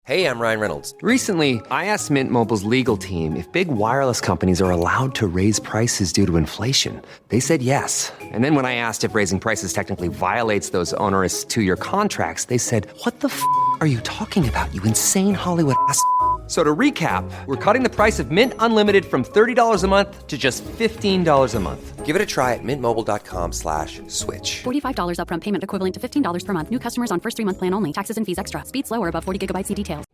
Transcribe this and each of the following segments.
Hey, I'm Ryan Reynolds. Recently, I asked Mint Mobile's legal team if big wireless companies are allowed to raise prices due to inflation. They said yes. And then when I asked if raising prices technically violates those onerous two-year contracts, they said, "What the f*** are you talking about, you insane Hollywood ass?" So to recap, we're cutting the price of Mint Unlimited from $30 a month to just $15 a month. Give it a try at mintmobile.com/switch. $45 upfront payment equivalent to $15 per month. New customers on first 3-month plan only. Taxes and fees extra. Speed slower above 40 gigabytes. See details.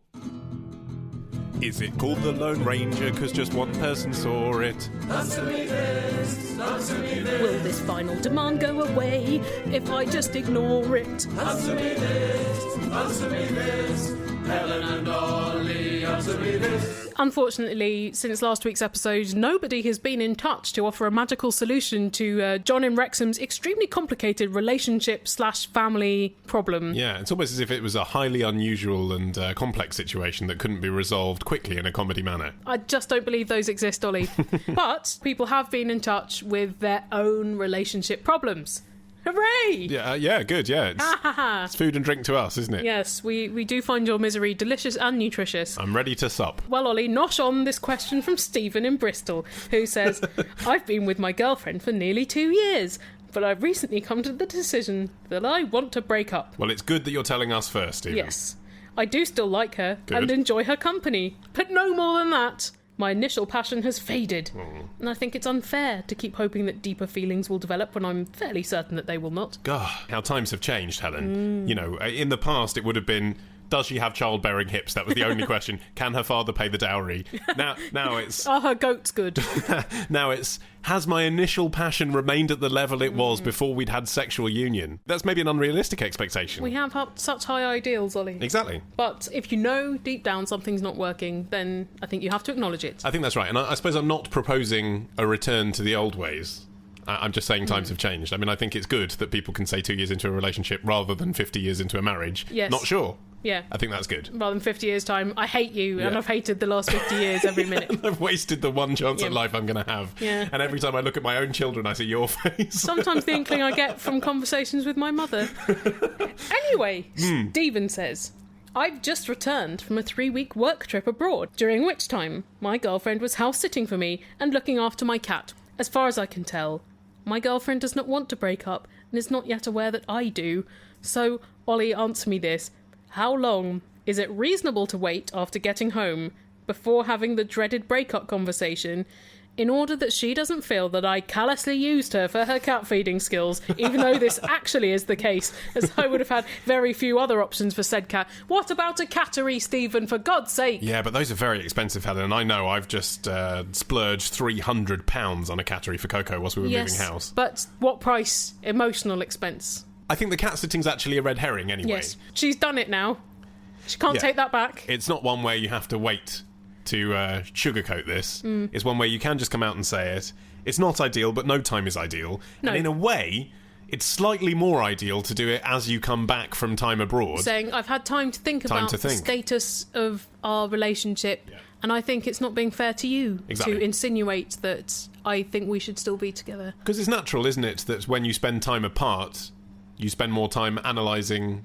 Is it called the Lone Ranger because just one person saw it? Answer me this, will this final demand go away if I just ignore it? Answer me this, Helen and Ollie, answer me this. Unfortunately, since last week's episode, nobody has been in touch to offer a magical solution to John and Wrexham's extremely complicated relationship/family problem. Yeah, it's almost as if it was a highly unusual and complex situation that couldn't be resolved quickly in a comedy manner. I just don't believe those exist, Ollie. But people have been in touch with their own relationship problems. Hooray! Yeah, good, yeah. It's food and drink to us, isn't it? Yes, we do find your misery delicious and nutritious. I'm ready to sup. Well, Ollie, nosh on this question from Stephen in Bristol, who says, I've been with my girlfriend for nearly 2 years, but I've recently come to the decision that I want to break up. Well, it's good that you're telling us first, Stephen. Yes. I do still like her Good. and enjoy her company, but no more than that. My initial passion has faded, and I think it's unfair to keep hoping that deeper feelings will develop when I'm fairly certain that they will not. God, how times have changed, Helen. You know, in the past it would have been, does she have childbearing hips? That was the only question. Can her father pay the dowry? Now it's... Are her goats good? Now it's, has my initial passion remained at the level it was before we'd had sexual union? That's maybe an unrealistic expectation. We have such high ideals, Ollie. Exactly. But if you know deep down something's not working, then I think you have to acknowledge it. I think that's right. And I suppose I'm not proposing a return to the old ways. I'm just saying times have changed. I mean, I think it's good that people can say 2 years into a relationship rather than 50 years into a marriage. Yes. Not sure. Yeah. I think that's good. Rather than 50 years' time, I hate you, and I've hated the last 50 years every minute. I've wasted the one chance at life I'm going to have. Yeah. And every time I look at my own children, I see your face. Sometimes the inkling I get from conversations with my mother. Anyway, Stephen says, I've just returned from a 3-week work trip abroad, during which time my girlfriend was house-sitting for me and looking after my cat. As far as I can tell, my girlfriend does not want to break up and is not yet aware that I do. So, Ollie, answer me this. How long is it reasonable to wait after getting home before having the dreaded breakup conversation in order that she doesn't feel that I callously used her for her cat feeding skills, even though this actually is the case, as I would have had very few other options for said cat. What about a cattery, Stephen, for God's sake? Yeah, but those are very expensive, Helen, and I know I've just splurged £300 on a cattery for Coco whilst we were moving house. But what price? Emotional expense? I think the cat sitting's actually a red herring anyway. Yes, she's done it now. She can't take that back. It's not one where you have to wait to sugarcoat this. It's one where you can just come out and say it. It's not ideal, but no time is ideal. No. And in a way, it's slightly more ideal to do it as you come back from time abroad. Saying, I've had time to think about the status of our relationship, and I think it's not being fair to you to insinuate that I think we should still be together. Because it's natural, isn't it, that when you spend time apart, you spend more time analysing,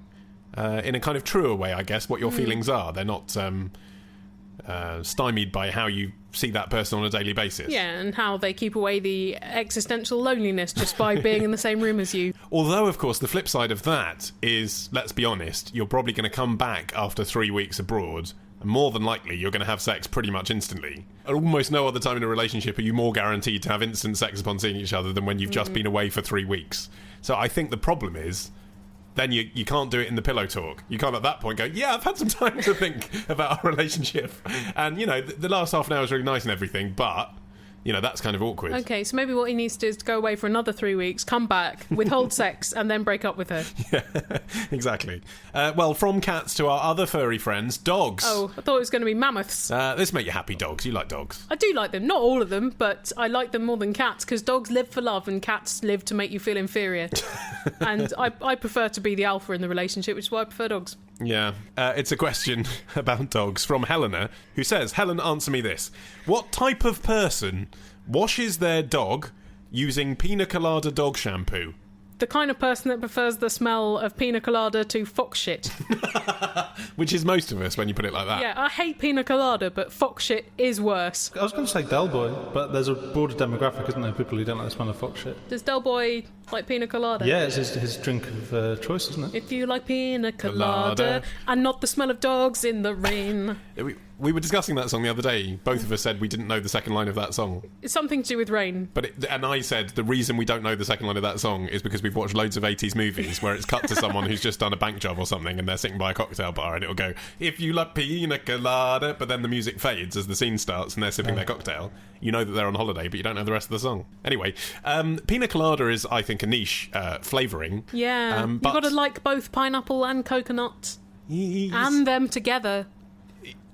in a kind of truer way, I guess, what your feelings are. They're not stymied by how you see that person on a daily basis. Yeah, and how they keep away the existential loneliness just by being in the same room as you. Although, of course, the flip side of that is, let's be honest, you're probably going to come back after 3 weeks abroad, and more than likely you're going to have sex pretty much instantly. At almost no other time in a relationship are you more guaranteed to have instant sex upon seeing each other than when you've just been away for 3 weeks. So I think the problem is, then you can't do it in the pillow talk. You can't at that point go, yeah, I've had some time to think about our relationship. And, you know, the last half an hour is really nice and everything, but, you know, that's kind of awkward. Okay, so maybe what he needs to do is to go away for another 3 weeks, come back, withhold sex, and then break up with her. Yeah, exactly. Well, from cats to our other furry friends, dogs. Oh, I thought it was going to be mammoths. This make you happy, dogs. You like dogs. I do like them. Not all of them, but I like them more than cats, because dogs live for love and cats live to make you feel inferior. And I prefer to be the alpha in the relationship, which is why I prefer dogs. Yeah. It's a question about dogs from Helena, who says, Helen, answer me this. What type of person washes their dog using pina colada dog shampoo? the kind of person that prefers the smell of pina colada to fox shit. Which is most of us when you put it like that. Yeah, I hate pina colada, but fox shit is worse. I was going to say Del Boy, but there's a broader demographic, isn't there? People who don't like the smell of fox shit. Does Del Boy like pina colada? Yeah, it's his drink of choice, isn't it? If you like pina colada and not the smell of dogs in the rain. We were discussing that song the other day. Both of us said we didn't know the second line of that song. It's something to do with rain. And I said the reason we don't know the second line of that song is because we've watched loads of 80s movies where it's cut to someone who's just done a bank job or something and they're sitting by a cocktail bar and it'll go, if you like pina colada, but then the music fades as the scene starts and they're sipping their cocktail. You know that they're on holiday, but you don't know the rest of the song. Anyway, pina colada is, I think, a niche flavouring. Yeah, you've got to like both pineapple and coconut. And them together.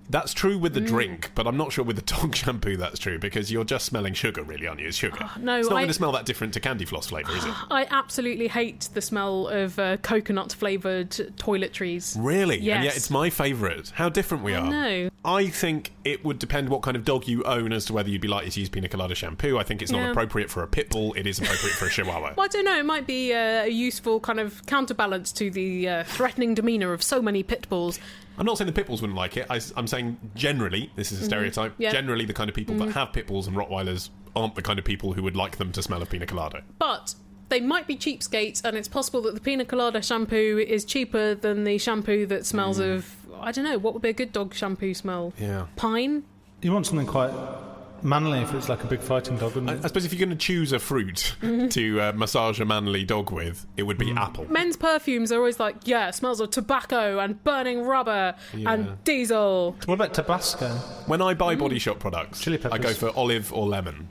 That's true with the drink, but I'm not sure with the dog shampoo that's true, because you're just smelling sugar, really, aren't you? It's sugar. No, it's not going to smell that different to candy floss flavour, is it? I absolutely hate the smell of coconut-flavoured toiletries. Really? Yes. And yet it's my favourite. How different we are. No. I think it would depend what kind of dog you own as to whether you'd be likely to use pina colada shampoo. I think it's not appropriate for a pit bull. It is appropriate for a chihuahua. Well, I don't know. It might be a useful kind of counterbalance to the threatening demeanour of so many pit bulls. I'm not saying the pit bulls wouldn't like it. I'm saying generally, this is a stereotype, generally the kind of people that have pit bulls and Rottweilers aren't the kind of people who would like them to smell of pina colada. But they might be cheapskates, and it's possible that the pina colada shampoo is cheaper than the shampoo that smells of, I don't know, what would be a good dog shampoo smell? Yeah. Pine? You want something quite manly if it's like a big fighting dog, wouldn't it? I suppose if you're going to choose a fruit to massage a manly dog with, it would be apple. Men's perfumes are always like, it smells of tobacco and burning rubber and diesel. What about Tabasco? When I buy Body Shop products, Chili peppers. I go for olive or lemon.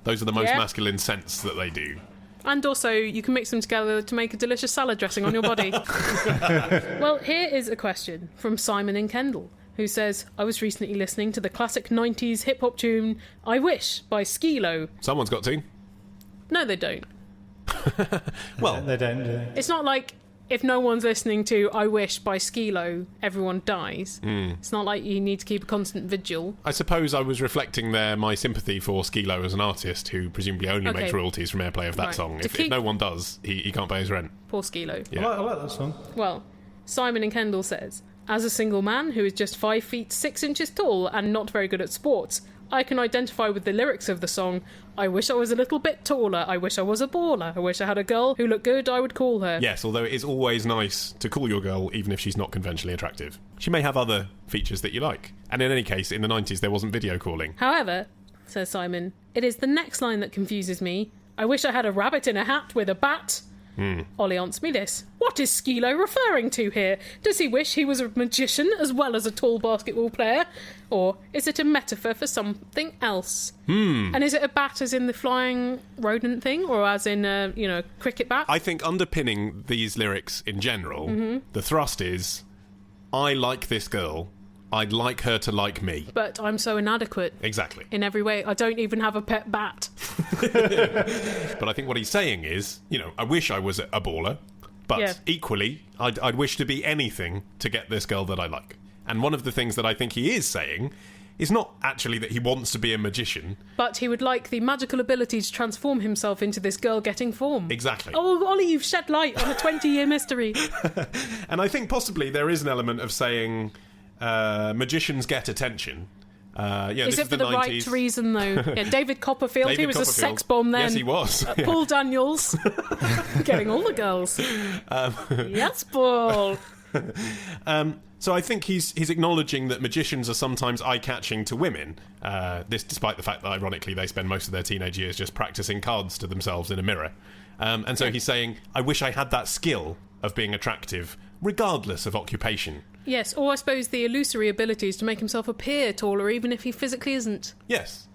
Those are the most masculine scents that they do. And also, you can mix them together to make a delicious salad dressing on your body. Well, here is a question from Simon in Kendal, who says, I was recently listening to the classic 90s hip-hop tune I Wish by Skee-Lo. Someone's got to. No, they don't. Well, They don't, do they? It's not like if no one's listening to I Wish by Skee-Lo, everyone dies. It's not like you need to keep a constant vigil. I suppose I was reflecting there my sympathy for Skee-Lo as an artist who presumably only makes royalties from airplay of that song. If no one does, he can't pay his rent. Poor Skee-Lo. Yeah. I like that song. Well, Simon in Kendal says, as a single man who is just 5 feet 6 inches tall and not very good at sports, I can identify with the lyrics of the song, I wish I was a little bit taller, I wish I was a baller, I wish I had a girl who looked good, I would call her. Yes, although it is always nice to call your girl even if she's not conventionally attractive. She may have other features that you like. And in any case, in the 90s there wasn't video calling. However, says Simon, it is the next line that confuses me. I wish I had a rabbit in a hat with a bat. Ollie answered me this. What is Skee-Lo referring to here? Does he wish he was a magician as well as a tall basketball player? Or is it a metaphor for something else? And is it a bat as in the flying rodent thing? Or as in, a cricket bat? I think underpinning these lyrics in general, the thrust is, I like this girl, I'd like her to like me. But I'm so inadequate. Exactly. In every way. I don't even have a pet bat. But I think what he's saying is, I wish I was a baller, but equally, I'd wish to be anything to get this girl that I like. And one of the things that I think he is saying is not actually that he wants to be a magician. But he would like the magical ability to transform himself into this girl getting form. Exactly. Oh, Ollie, you've shed light on a 20-year mystery. And I think possibly there is an element of saying magicians get attention. Is it for the 90s. Right reason, though? David Copperfield, he was a sex bomb then. Yes, he was. Paul Daniels, getting all the girls. Yes, Paul. So I think he's acknowledging that magicians are sometimes eye-catching to women. This despite the fact that, ironically, they spend most of their teenage years just practicing cards to themselves in a mirror. And so he's saying, I wish I had that skill of being attractive, regardless of occupation. Yes, or I suppose the illusory abilities to make himself appear taller, even if he physically isn't. Yes.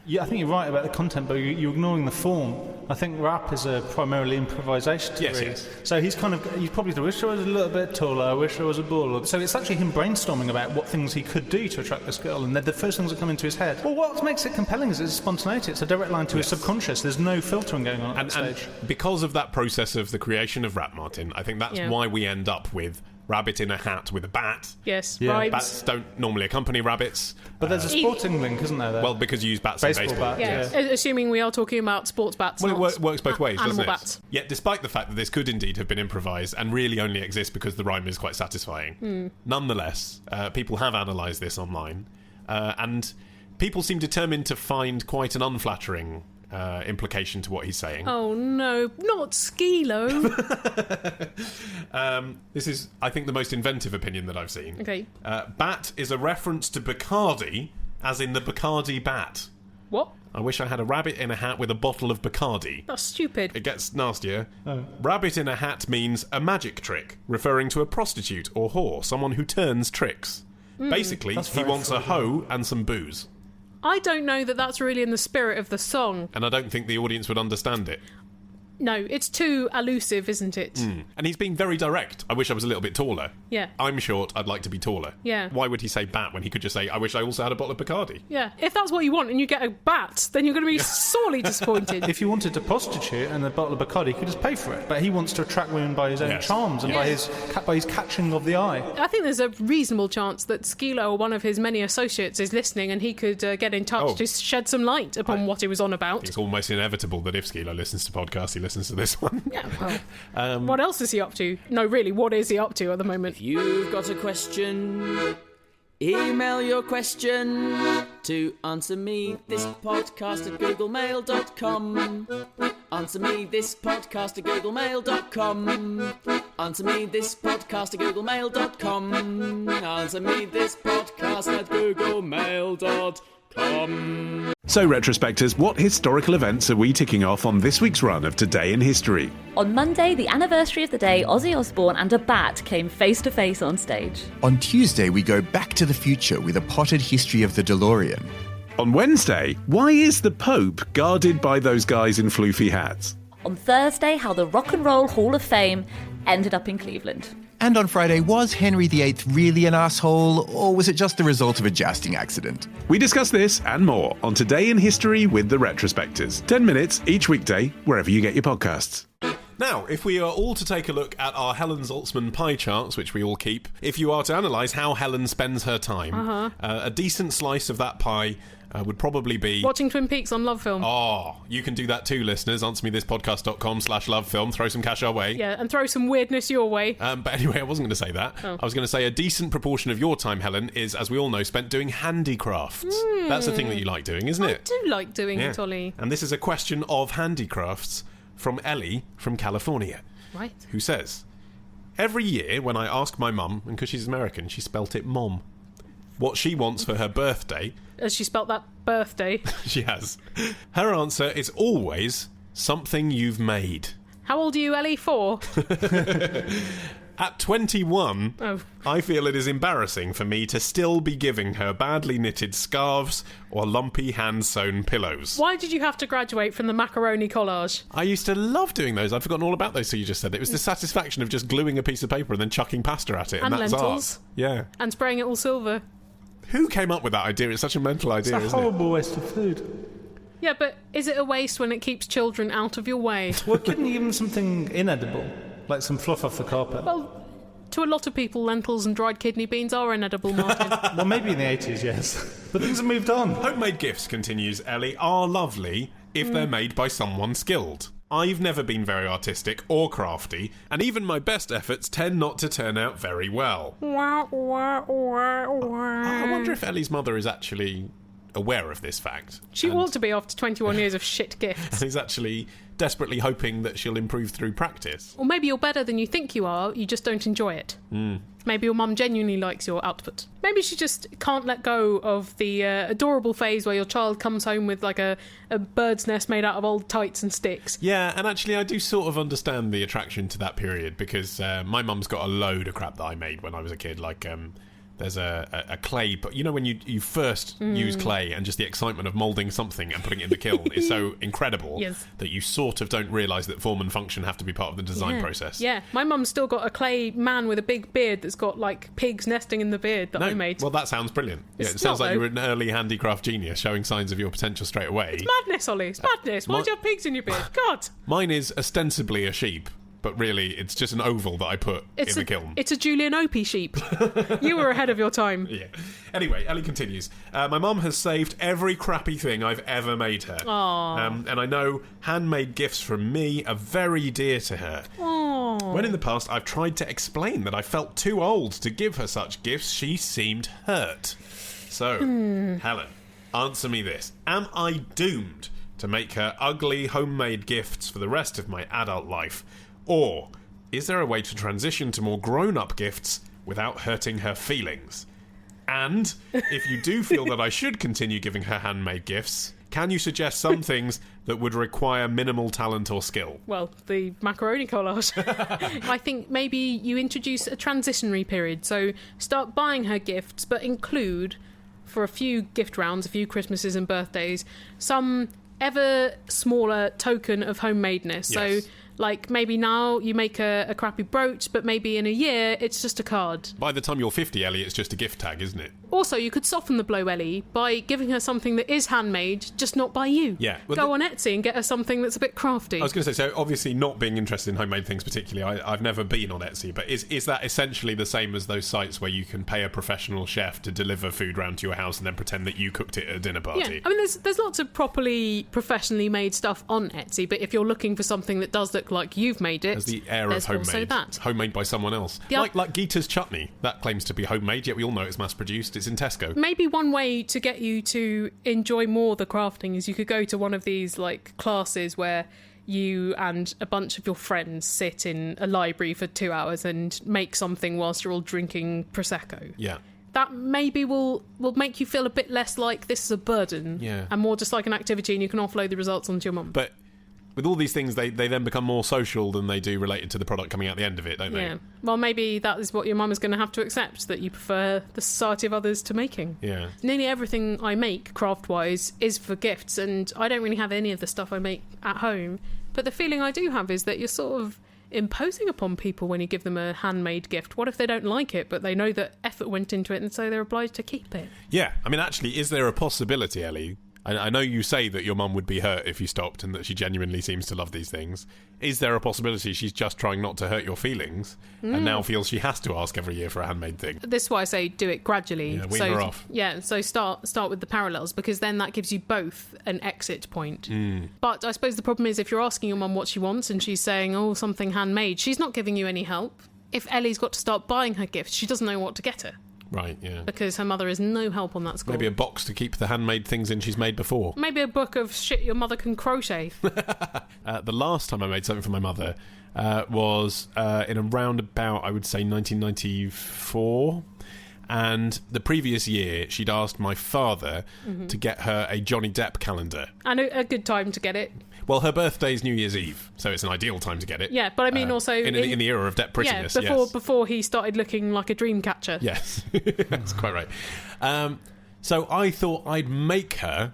Yeah, I think you're right about the content, but you're ignoring the form. I think rap is a primarily improvisation to read. Yes. So he's probably I wish I was a little bit taller, I wish I was a baller. So it's actually him brainstorming about what things he could do to attract this girl, and they're the first things that come into his head. Well, what makes it compelling is its spontaneity. It's a direct line to his subconscious. There's no filtering going on at that stage. And because of that process of the creation of rap, Martin, I think that's why we end up with Rabbit in a hat with a bat. Yes, Yeah. rhymes. Bats don't normally accompany rabbits. But there's a sporting link, isn't there? Well, because you use bats in Baseball baseball. bat, Yeah, assuming we are talking about sports bats. Well, not it works both ways, doesn't animal it? bats. Yet, despite the fact that this could indeed have been improvised and really only exists because the rhyme is quite satisfying, nonetheless, people have analysed this online, and people seem determined to find quite an unflattering implication to what he's saying. Oh no, not Skee-Lo. This is, I think, the most inventive opinion that I've seen. Okay. Bat is a reference to Bacardi, as in the Bacardi bat. What? I wish I had a rabbit in a hat with a bottle of Bacardi. That's stupid. It gets nastier. Rabbit in a hat means a magic trick, referring to a prostitute or whore, someone who turns tricks. Basically, That's he very wants a hoe and some booze. I don't know that that's really in the spirit of the song. And I don't think the audience would understand it. No, it's too elusive, isn't it? And he's being very direct. I wish I was a little bit taller. Yeah. I'm short, I'd like to be taller. Yeah. Why would he say bat when he could just say, I wish I also had a bottle of Bacardi? Yeah. If that's what you want and you get a bat, then you're going to be sorely disappointed. If you wanted to prostitute and a bottle of Bacardi, he could just pay for it. But he wants to attract women by his own Yes. charms and by his catching of the eye. I think there's a reasonable chance that Skee-Lo, or one of his many associates, is listening and he could get in touch to shed some light upon what he was on about. It's almost inevitable that if Skee-Lo listens to podcasts, he listens to this one. Yeah, well, what else is he up to? No, really, what is he up to at the moment? If you've got a question, email your question to answermethispodcast@googlemail.com. Answermethispodcast@googlemail.com. Answermethispodcast@googlemail.com. Answermethispodcast@googlemail.com. So, retrospectors, what historical events are we ticking off on this week's run of Today in History? On Monday, the anniversary of the day Ozzy Osbourne and a bat came face to face on stage. On Tuesday, we go back to the future with a potted history of the DeLorean. On Wednesday, why is the Pope guarded by those guys in floofy hats? On Thursday, how the Rock and Roll Hall of Fame ended up in Cleveland. And on Friday, was Henry VIII really an asshole, or was it just the result of a jousting accident? We discuss this and more on Today in History with the Retrospectors. 10 minutes each weekday, wherever you get your podcasts. Now, if we are all to take a look at our Helen Zaltzman pie charts, which we all keep, if you are to analyse how Helen spends her time, a decent slice of that pie would probably be... Watching Twin Peaks on Love Film. Oh, you can do that too, listeners. AnswerMeThisPodcast.com/lovefilm. Throw some cash our way. Yeah, and throw some weirdness your way. But anyway, I wasn't going to say that. I was going to say a decent proportion of your time, Helen, is, as we all know, spent doing handicrafts. That's the thing that you like doing, isn't it? I do like doing it, Ollie. And this is a question of handicrafts from Ellie from California. Right. Who says, every year when I ask my mum, and because she's American, she spelt it mom, what she wants for her birthday... As she spelt that birthday. She has. Her answer is always something you've made. How old are you, Ellie? 4? At 21, Oh. I feel it is embarrassing for me to still be giving her badly knitted scarves or lumpy hand-sewn pillows. Why did you have to graduate from the macaroni collage? I used to love doing those. I'd forgotten all about those till you just said it. It was the satisfaction of just gluing a piece of paper and then chucking pasta at it. And that's lentils. art. Yeah. And spraying it all silver. Who came up with that idea? It's such a mental idea, It's a isn't it? horrible waste of food. Yeah, but is it a waste when it keeps children out of your way? Well, couldn't you give them something inedible? Like some fluff off the carpet? Well, to a lot of people, lentils and dried kidney beans are inedible, Martin. Well, maybe in the 80s, yes. But things have moved on. Homemade gifts, continues Ellie, are lovely if they're made by someone skilled. I've never been very artistic or crafty, and even my best efforts tend not to turn out very well. I wonder if Ellie's mother is actually aware of this fact. She ought to be after 21 years of shit gifts. And is actually desperately hoping that she'll improve through practice. Or maybe you're better than you think you are, you just don't enjoy it. Maybe your mum genuinely likes your output. Maybe she just can't let go of the adorable phase where your child comes home with like a bird's nest made out of old tights and sticks. Yeah, and actually I do sort of understand the attraction to that period because my mum's got a load of crap that I made when I was a kid, like... There's a clay, but you know when you first use clay and just the excitement of moulding something and putting it in the kiln is so incredible that you sort of don't realise that form and function have to be part of the design process. Yeah, my mum's still got a clay man with a big beard that's got like pigs nesting in the beard that I made. Well, that sounds brilliant. It's It sounds not, like though. you're an early handicraft genius showing signs of your potential straight away. It's madness, Ollie. It's madness. Why do you have pigs in your beard? God. Mine is ostensibly a sheep, but really it's just an oval that I put in the kiln. It's a Julian Opie sheep. You were ahead of your time. Yeah. Anyway, Ellie continues. My mum has saved every crappy thing I've ever made her. Aww. And I know handmade gifts from me are very dear to her. Aww. When in the past I've tried to explain that I felt too old to give her such gifts, she seemed hurt. So, Helen, answer me this. Am I doomed to make her ugly homemade gifts for the rest of my adult life? Or is there a way to transition to more grown-up gifts without hurting her feelings? And if you do feel that I should continue giving her handmade gifts, can you suggest some things that would require minimal talent or skill? Well, the macaroni collage. I think maybe you introduce a transitionary period. So start buying her gifts, but include, for a few gift rounds, a few Christmases and birthdays, some ever smaller token of homemadeness. Yes. So, like, maybe now you make a crappy brooch, but maybe in a year it's just a card. By the time you're 50, Ellie, it's just a gift tag, isn't it? Also, you could soften the blow, Ellie, by giving her something that is handmade, just not by you. Yeah. Well, Go on Etsy and get her something that's a bit crafty. I was going to say, so obviously not being interested in homemade things particularly, I've never been on Etsy, but is that essentially the same as those sites where you can pay a professional chef to deliver food round to your house and then pretend that you cooked it at a dinner party? Yeah, I mean, there's lots of properly professionally made stuff on Etsy, but if you're looking for something that does look like you've made it, there's the air there's of also homemade. that. Homemade by someone else. Like Gita's chutney. That claims to be homemade, yet we all know it's mass-produced. It's in Tesco. Maybe one way to get you to enjoy more the crafting is you could go to one of these like classes where you and a bunch of your friends sit in a library for 2 hours and make something whilst you're all drinking Prosecco. Yeah. That maybe will make you feel a bit less like this is a burden, Yeah. and more just like an activity, and you can offload the results onto your mum. But with all these things, they then become more social than they do related to the product coming out the end of it, don't they? Yeah. Well, maybe that is what your mum is going to have to accept, that you prefer the society of others to making. Yeah. Nearly everything I make, craft-wise, is for gifts, and I don't really have any of the stuff I make at home. But the feeling I do have is that you're sort of imposing upon people when you give them a handmade gift. What if they don't like it, but they know that effort went into it, and so they're obliged to keep it? Yeah. I mean, actually, is there a possibility, Ellie? I know you say that your mum would be hurt if you stopped and that she genuinely seems to love these things. Is there a possibility she's just trying not to hurt your feelings and now feels she has to ask every year for a handmade thing? This is why I say do it gradually. Yeah, wean her off. Yeah, so start with the parallels, because then that gives you both an exit point. But I suppose the problem is if you're asking your mum what she wants and she's saying, oh, something handmade, she's not giving you any help. If Ellie's got to start buying her gifts, she doesn't know what to get her. Right, yeah. Because her mother is no help on that score. Maybe a box to keep the handmade things in she's made before. Maybe a book of shit your mother can crochet. The last time I made something for my mother was in around about, I would say, 1994. And the previous year, she'd asked my father to get her a Johnny Depp calendar. And a good time to get it. Well, her birthday's New Year's Eve, so it's an ideal time to get it. Yeah, but I mean also... In the era of Depp prettiness, yes. Before he started looking like a dream catcher. Yes, that's quite right. So I thought I'd make her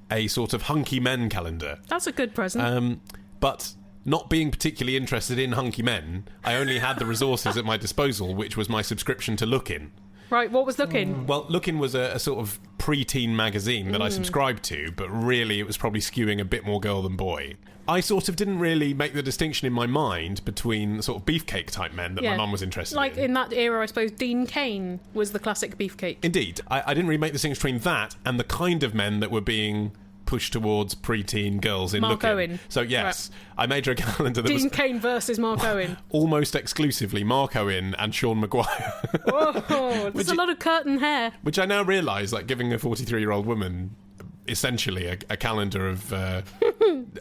a sort of hunky men calendar. That's a good present. But not being particularly interested in hunky men, I only had the resources at my disposal, which was my subscription to Lookin'. Right, what was Lookin'? Well, Lookin' was a sort of preteen magazine that I subscribed to, but really it was probably skewing a bit more girl than boy. I sort of didn't really make the distinction in my mind between sort of beefcake type men that my mum was interested in. Like in that era, I suppose Dean Cain was the classic beefcake. Indeed. I didn't really make the distinction between that and the kind of men that were being pushed towards preteen girls in Mark Lookin'. Owen. So yes, right. I made her a calendar that Dean was Cain versus Mark Owen. Almost exclusively Mark Owen and Sean Maguire. Whoa, there's a lot of curtain hair. Which I now realise, like giving a 43-year-old woman essentially a calendar of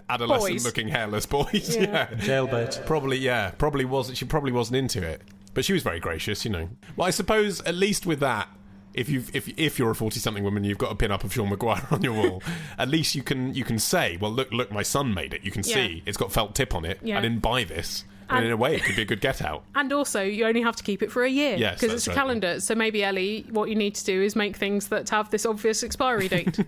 adolescent-looking hairless boys. Yeah. Jailbait. Probably was. She probably wasn't into it, but she was very gracious, you know. Well, I suppose at least with that, if you're a 40-something woman, you've got a pin-up of Sean Maguire on your wall. At least you can say, well, look, my son made it. You can see it's got felt tip on it. Yeah. I didn't buy this. And in a way, it could be a good get-out. And also, you only have to keep it for a year. Yes, because it's a calendar. So maybe, Ellie, what you need to do is make things that have this obvious expiry date.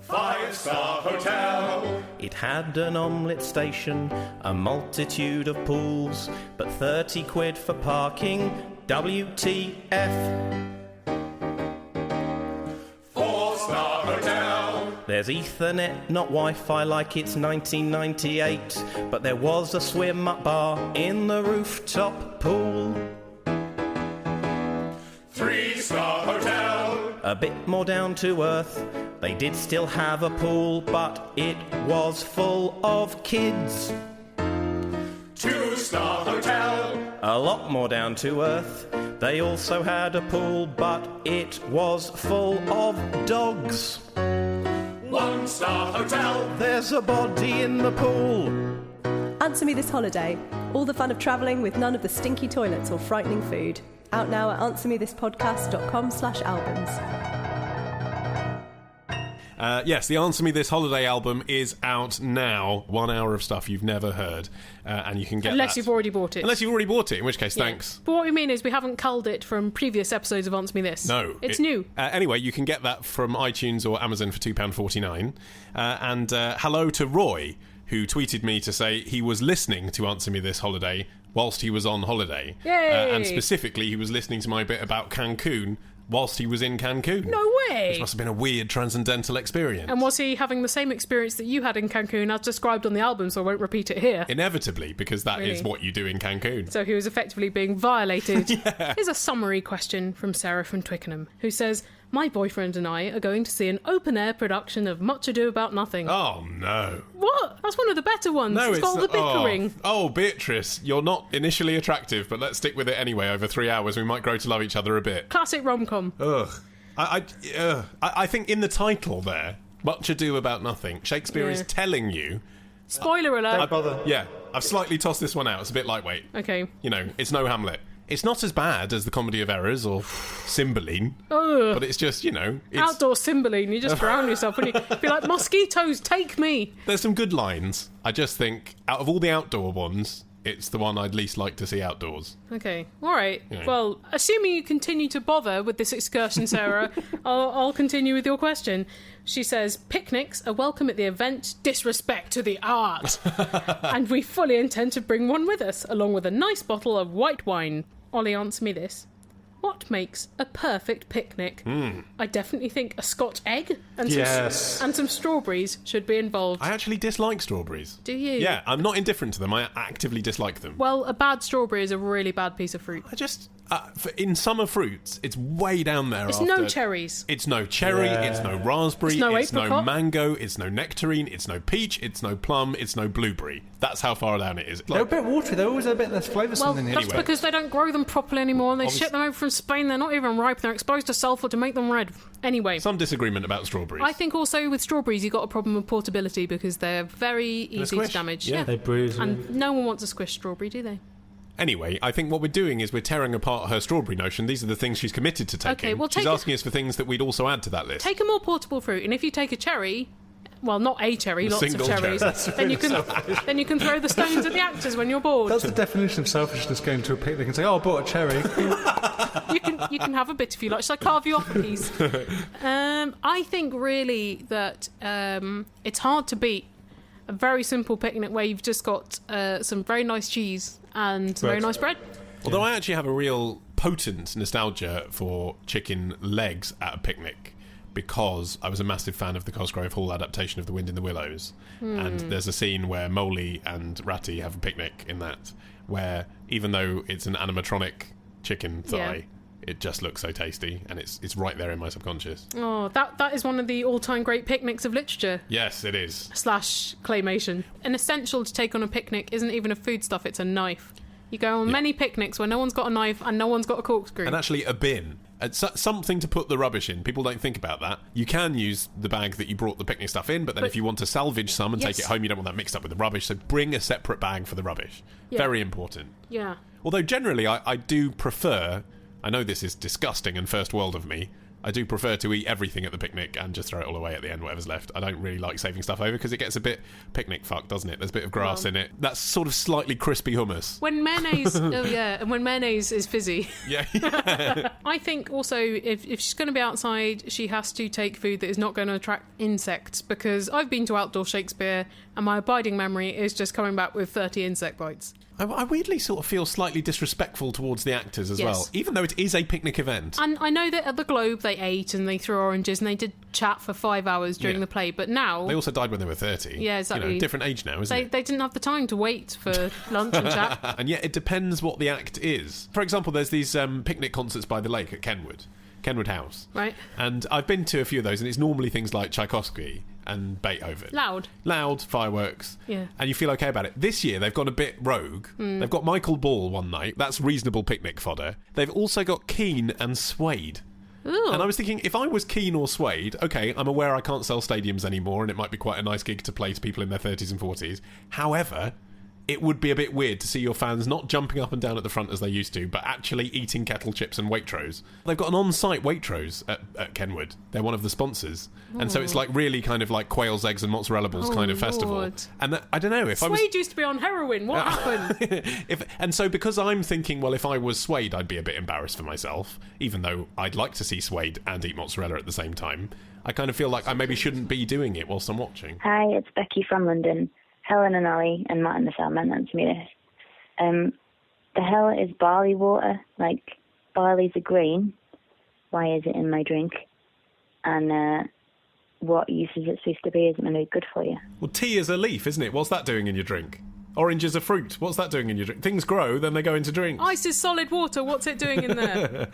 5-star hotel. It had an omelette station, a multitude of pools, but 30 quid for parking, WTF. 4-star hotel. There's Ethernet, not Wi-Fi like it's 1998, but there was a swim-up bar in the rooftop pool. 3-star hotel. A bit more down to earth. They did still have a pool, but it was full of kids. 2-star hotel. A lot more down to earth. They also had a pool, but it was full of dogs. 1-star hotel. There's a body in the pool. Answer Me This Holiday. All the fun of travelling with none of the stinky toilets or frightening food. Out now at answermethispodcast.com/albums. Yes, the Answer Me This Holiday album is out now. 1 hour of stuff you've never heard. And you can get Unless you've already bought it. Unless you've already bought it, in which case, thanks. But what we mean is we haven't culled it from previous episodes of Answer Me This. No. It's new. Anyway, you can get that from iTunes or Amazon for £2.49. And hello to Roy, who tweeted me to say he was listening to Answer Me This Holiday whilst he was on holiday. Yay! And specifically, he was listening to my bit about Cancun whilst he was in Cancun. No way! Which must have been a weird transcendental experience. And was he having the same experience that you had in Cancun as described on the album, so I won't repeat it here? Inevitably, because that is Really? what you do in Cancun. So he was effectively being violated. Here's a summary question from Sarah from Twickenham, who says, my boyfriend and I are going to see an open-air production of Much Ado About Nothing. Oh, no. What? That's one of the better ones. No, it's got all the bickering. Oh, Beatrice, you're not initially attractive, but let's stick with it anyway. Over 3 hours, we might grow to love each other a bit. Classic rom-com. Ugh. I think in the title there, Much Ado About Nothing, Shakespeare is telling you... Spoiler alert. Don't bother. Yeah, I've slightly tossed this one out. It's a bit lightweight. Okay. You know, it's no Hamlet. It's not as bad as the Comedy of Errors or Cymbeline, but it's just, you know... It's... Outdoor Cymbeline, you just drown yourself, wouldn't you? Be like, mosquitoes, take me! There's some good lines. I just think, out of all the outdoor ones, it's the one I'd least like to see outdoors. Okay, alright. You know. Well, assuming you continue to bother with this excursion, Sarah, I'll continue with your question. She says, picnics are welcome at the event, disrespect to the art. And we fully intend to bring one with us, along with a nice bottle of white wine. Ollie, answer me this. What makes a perfect picnic? I definitely think a Scotch egg and some strawberries should be involved. I actually dislike strawberries. Do you? Yeah, I'm not indifferent to them. I actively dislike them. Well, a bad strawberry is a really bad piece of fruit. I just... in summer fruits, it's way down there. It's no cherries. It's no cherry, it's no raspberry, it's no apricot. mango, it's no nectarine, it's no peach, it's no plum, it's no blueberry. That's how far down it is. They're a bit watery, they're always a bit less flavoursome Well, than the that's because they don't grow them properly anymore, and they ship them over from Spain. They're not even ripe. They're exposed to sulphur to make them red. Anyway. Some disagreement about strawberries. I think also with strawberries you've got a problem with portability because they're very easy to damage. Yeah. They bruise. And no one wants a squished strawberry, do they? Anyway, I think what we're doing is we're tearing apart her strawberry notion. These are the things she's committed to taking. Okay, well, she's asking us for things that we'd also add to that list. Take a more portable fruit, and if you take a cherry, well, not a cherry, lots of cherries, then you can throw the stones at the actors when you're bored. That's the definition of selfishness, going to a picnic and say, oh, I bought a cherry. You can have a bit if you like. Shall I carve you off a piece? I think really that it's hard to beat a very simple picnic where you've just got some very nice cheese and some very nice bread. Although I actually have a real potent nostalgia for chicken legs at a picnic because I was a massive fan of the Cosgrove Hall adaptation of The Wind in the Willows. And there's a scene where Molly and Ratty have a picnic in that, where even though it's an animatronic chicken thigh, it just looks so tasty, and it's right there in my subconscious. Oh, that is one of the all-time great picnics of literature. Yes, it is. / claymation. An essential to take on a picnic isn't even a foodstuff, it's a knife. You go on many picnics where no one's got a knife and no one's got a corkscrew. And actually a bin. Something to put the rubbish in. People don't think about that. You can use the bag that you brought the picnic stuff in, but then if you want to salvage some and take it home, you don't want that mixed up with the rubbish, so bring a separate bag for the rubbish. Yeah. Very important. Yeah. Although generally I do prefer... I know this is disgusting and first world of me. I do prefer to eat everything at the picnic and just throw it all away at the end, whatever's left. I don't really like saving stuff over because it gets a bit picnic fucked, doesn't it? There's a bit of grass in it. That's sort of slightly crispy hummus. When mayonnaise... and when mayonnaise is fizzy. Yeah. I think also if she's going to be outside, she has to take food that is not going to attract insects, because I've been to Outdoor Shakespeare and my abiding memory is just coming back with 30 insect bites. I weirdly sort of feel slightly disrespectful towards the actors as well, even though it is a picnic event. And I know that at the Globe they ate and they threw oranges and they did chat for 5 hours during the play. But now... They also died when they were 30. Yeah, exactly. Different age now, isn't it? They didn't have the time to wait for lunch and chat. And yet it depends what the act is. For example, there's these picnic concerts by the lake at Kenwood House. Right. And I've been to a few of those, and it's normally things like Tchaikovsky and Beethoven. Loud, fireworks. Yeah. And you feel okay about it. This year, they've gone a bit rogue. They've got Michael Ball one night. That's reasonable picnic fodder. They've also got Keane and Suede. Ooh. And I was thinking, if I was Keane or Suede, okay, I'm aware I can't sell stadiums anymore, and it might be quite a nice gig to play to people in their 30s and 40s. However, it would be a bit weird to see your fans not jumping up and down at the front as they used to, but actually eating kettle chips and Waitrose. They've got an on-site Waitrose at Kenwood. They're one of the sponsors. And so it's like really kind of like quail's eggs and mozzarella balls kind of festival. Lord. And I don't know if I was... Suede used to be on heroin. What happened? And so because I'm thinking, well, if I was Suede, I'd be a bit embarrassed for myself, even though I'd like to see Suede and eat mozzarella at the same time. I kind of feel like I maybe shouldn't be doing it whilst I'm watching. Hi, it's Becky from London. Helen and Ollie and Matt and the Salmon answer me this. The hell is barley water? Like, barley's a green. Why is it in my drink? And what use is it supposed to be? Is it really good for you? Well, tea is a leaf, isn't it? What's that doing in your drink? Orange is a fruit. What's that doing in your drink? Things grow, then they go into drinks. Ice is solid water. What's it doing in there?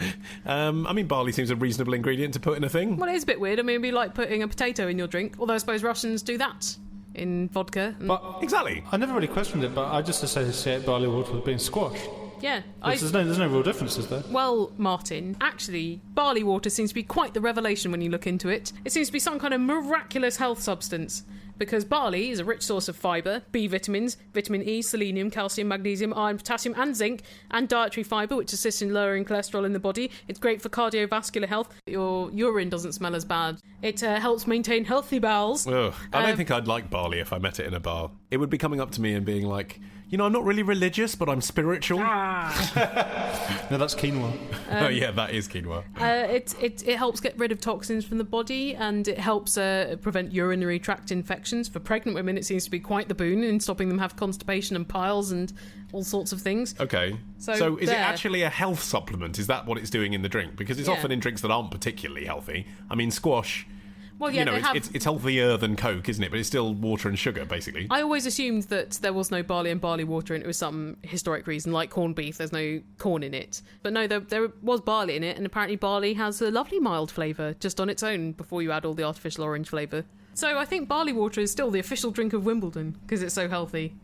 I mean, barley seems a reasonable ingredient to put in a thing. Well, it is a bit weird. I mean, it'd be like putting a potato in your drink, although I suppose Russians do that in vodka. But exactly. I never really questioned it, but I just associate barley water with being squashed. Yeah. There's no real differences there. Well, Martin, actually, barley water seems to be quite the revelation when you look into it. It seems to be some kind of miraculous health substance. Because barley is a rich source of fibre, B vitamins, vitamin E, selenium, calcium, magnesium, iron, potassium and zinc, and dietary fibre, which assists in lowering cholesterol in the body. It's great for cardiovascular health. Your urine doesn't smell as bad. It helps maintain healthy bowels. Ugh, I don't think I'd like barley if I met it in a bar. It would be coming up to me and being like, you know, I'm not really religious, but I'm spiritual. No, that's quinoa. Oh, yeah, that is quinoa. It helps get rid of toxins from the body, and it helps prevent urinary tract infections. For pregnant women, it seems to be quite the boon in stopping them have constipation and piles and all sorts of things. Okay. So is it actually a health supplement? Is that what it's doing in the drink? Because it's often in drinks that aren't particularly healthy. I mean, squash... Well, yeah, you know, it's healthier than Coke, isn't it? But it's still water and sugar, basically. I always assumed that there was no barley and barley water, and it was some historic reason, like corned beef. There's no corn in it, but no, there was barley in it, and apparently barley has a lovely mild flavour just on its own before you add all the artificial orange flavour. So I think barley water is still the official drink of Wimbledon because it's so healthy.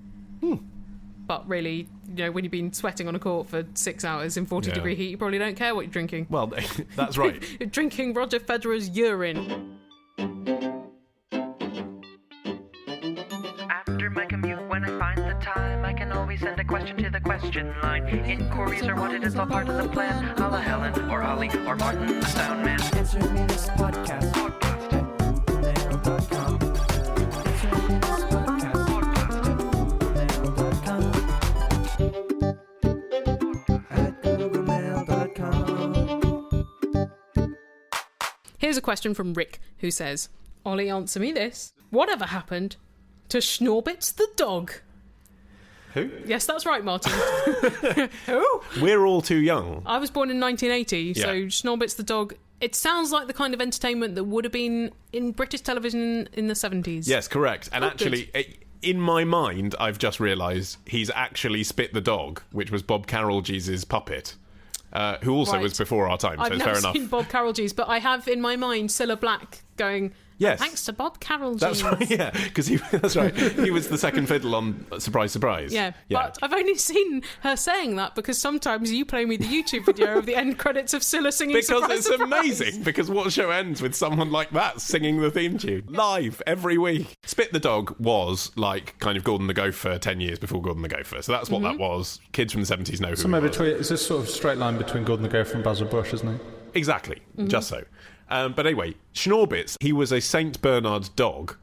But really, you know, when you've been sweating on a court for 6 hours in 40-degree heat, you probably don't care what you're drinking. Well, that's right. You're drinking Roger Federer's urine. After my commute, when I find the time, I can always send a question to the question line. Inquiries are wanted, it's all part of the plan. A la Helen, or Ollie, or Martin the Stone Man. Answer me this podcast. Here's a question from Rick, who says, Ollie, answer me this. Whatever happened to Schnorbitz the dog? Who? Yes, that's right, Martin. Who? We're all too young. I was born in 1980, so Yeah. Schnorbitz the dog... It sounds like the kind of entertainment that would have been in British television in the 70s. Yes, correct. And actually... In my mind, I've just realised he's actually Spit the dog, which was Bob Carolgees' puppet. Who also was before our time, so it's fair enough. I've never seen Bob Carolgees, but I have in my mind Cilla Black going, yes. Thanks to Bob Carolgees. That's right, yeah, because that's right. He was the second fiddle on Surprise, Surprise. Yeah, but I've only seen her saying that because sometimes you play me the YouTube video of the end credits of Cilla singing because Surprise, it's Surprise. amazing, because what show ends with someone like that singing the theme tune live every week? Spit the Dog was like kind of Gordon the Gopher 10 years before Gordon the Gopher, so that's what that was. Kids from the 70s know who Somewhere he was. between, it's this sort of straight line between Gordon the Gopher and Basil Brush, isn't it? Exactly, just so. But anyway, Schnorbitz, he was a St. Bernard dog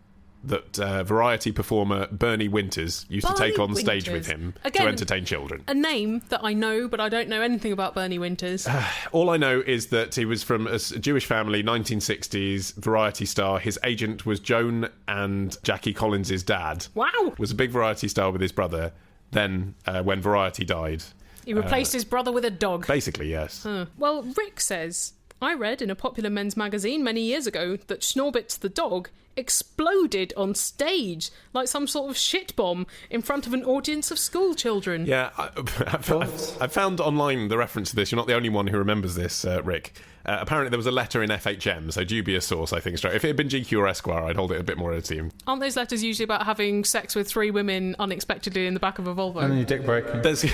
that variety performer Bernie Winters used to take on stage with him to entertain children. A name that I know, but I don't know anything about Bernie Winters. All I know is that he was from a Jewish family, 1960s, variety star. His agent was Joan and Jackie Collins' dad. Wow! Was a big variety star with his brother. Then, when Variety died... He replaced his brother with a dog. Basically, yes. Well, Rick says... I read in a popular men's magazine many years ago that Schnorbitz the dog exploded on stage like some sort of shit bomb in front of an audience of school children. Yeah, I found online the reference to this. You're not the only one who remembers this, Rick. Apparently there was a letter in FHM, so dubious source, I think. If it had been GQ or Esquire, I'd hold it a bit more esteem. Aren't those letters usually about having sex with 3 women unexpectedly in the back of a Volvo? And then your dick breaking. There's a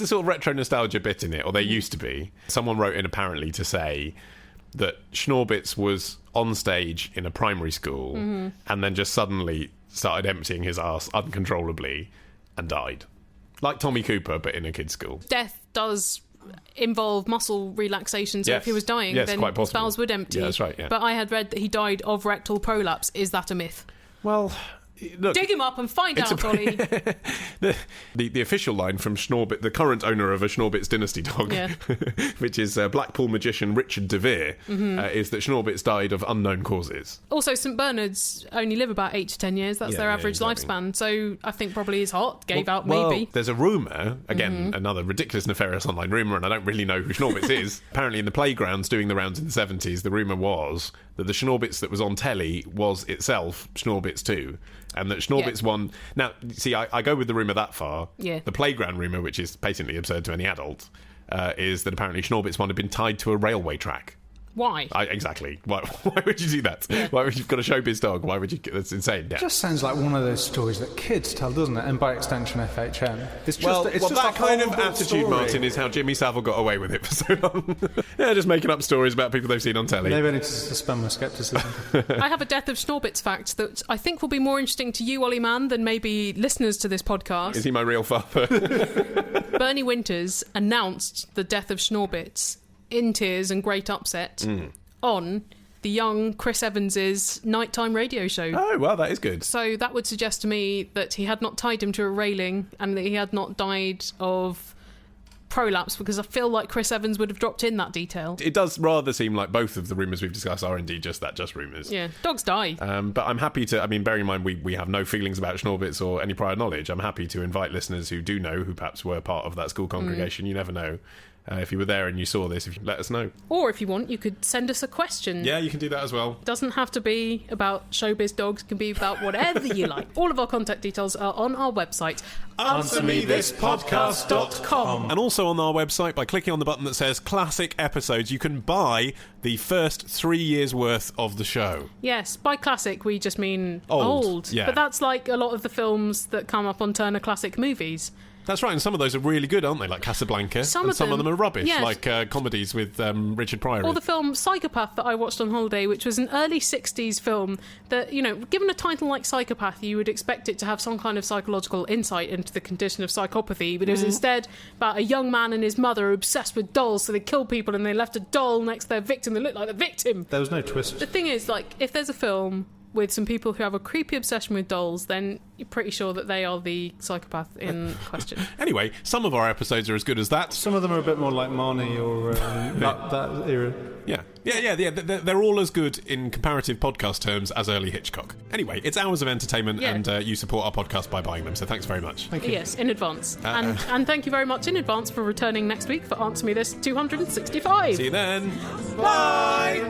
sort of retro nostalgia bit in it, or there used to be. Someone wrote in apparently to say that Schnorbitz was on stage in a primary school and then just suddenly started emptying his arse uncontrollably and died. Like Tommy Cooper, but in a kid's school. Death does involve muscle relaxation, so if he was dying, then his bowels would empty. Yeah, that's right, yeah. But I had read that he died of rectal prolapse. Is that a myth? Well, look, dig him up and find out, Ollie. The official line from Schnorbitz, the current owner of a Schnorbitz dynasty dog, which is Blackpool magician Richard de Vere, is that Schnorbitz died of unknown causes. Also, St Bernards only live about 8 to 10 years. That's their average lifespan. So I think probably his heart gave out, maybe. There's a rumour, again, another ridiculous, nefarious online rumour, and I don't really know who Schnorbitz is. Apparently in the playgrounds doing the rounds in the 70s, the rumour was that the Schnorbitz that was on telly was itself Schnorbitz 2. And that Schnorbitz won. Now, see, I go with the rumour that far. Yeah. The playground rumour, which is patently absurd to any adult, is that apparently Schnorbitz 1 had been tied to a railway track. Why? Exactly. Why would you do that? Yeah. Why would you've got a showbiz dog? Why would you? That's insane. Yeah. It just sounds like one of those stories that kids tell, doesn't it? And by extension, FHM. It's just, well, just that kind of attitude, story. Martin, is how Jimmy Savile got away with it for so long. Yeah, just making up stories about people they've seen on telly. Maybe I need to suspend my scepticism. I have a Death of Schnorbitz fact that I think will be more interesting to you, Ollie Mann, than maybe listeners to this podcast. Is he my real father? Bernie Winters announced the death of Schnorbitz in tears and great upset on the young Chris Evans's nighttime radio show. Oh, well, that is good. So that would suggest to me that he had not tied him to a railing and that he had not died of prolapse, because I feel like Chris Evans would have dropped in that detail. It does rather seem like both of the rumours we've discussed are indeed just rumours. Yeah, dogs die. But I'm happy to, bearing in mind we have no feelings about Schnorbitz or any prior knowledge, I'm happy to invite listeners who do know, who perhaps were part of that school congregation. You never know. If you were there and you saw this, if you let us know. Or if you want, you could send us a question. Yeah, you can do that as well. Doesn't have to be about showbiz dogs, it can be about whatever you like. All of our contact details are on our website, AnswerMeThisPodcast.com. And also on our website, by clicking on the button that says Classic Episodes, you can buy the first 3 years' worth of the show. Yes, by classic we just mean old. Yeah. But that's like a lot of the films that come up on Turner Classic Movies. That's right, and some of those are really good, aren't they? Like Casablanca. Some of them are rubbish, like comedies with Richard Pryor. Or the film Psychopath that I watched on holiday, which was an early 60s film that, given a title like Psychopath, you would expect it to have some kind of psychological insight into the condition of psychopathy, but it was instead about a young man and his mother obsessed with dolls, so they killed people and they left a doll next to their victim that looked like the victim. There was no twist. The thing is, if there's a film with some people who have a creepy obsession with dolls, then you're pretty sure that they are the psychopath in question. Anyway, some of our episodes are as good as that. Some of them are a bit more like Marnie or that era. Yeah. They're all as good in comparative podcast terms as early Hitchcock. Anyway, it's hours of entertainment, and you support our podcast by buying them, so thanks very much. Thank you. Yes, in advance. And thank you very much in advance for returning next week for Answer Me This 265. See you then. Bye!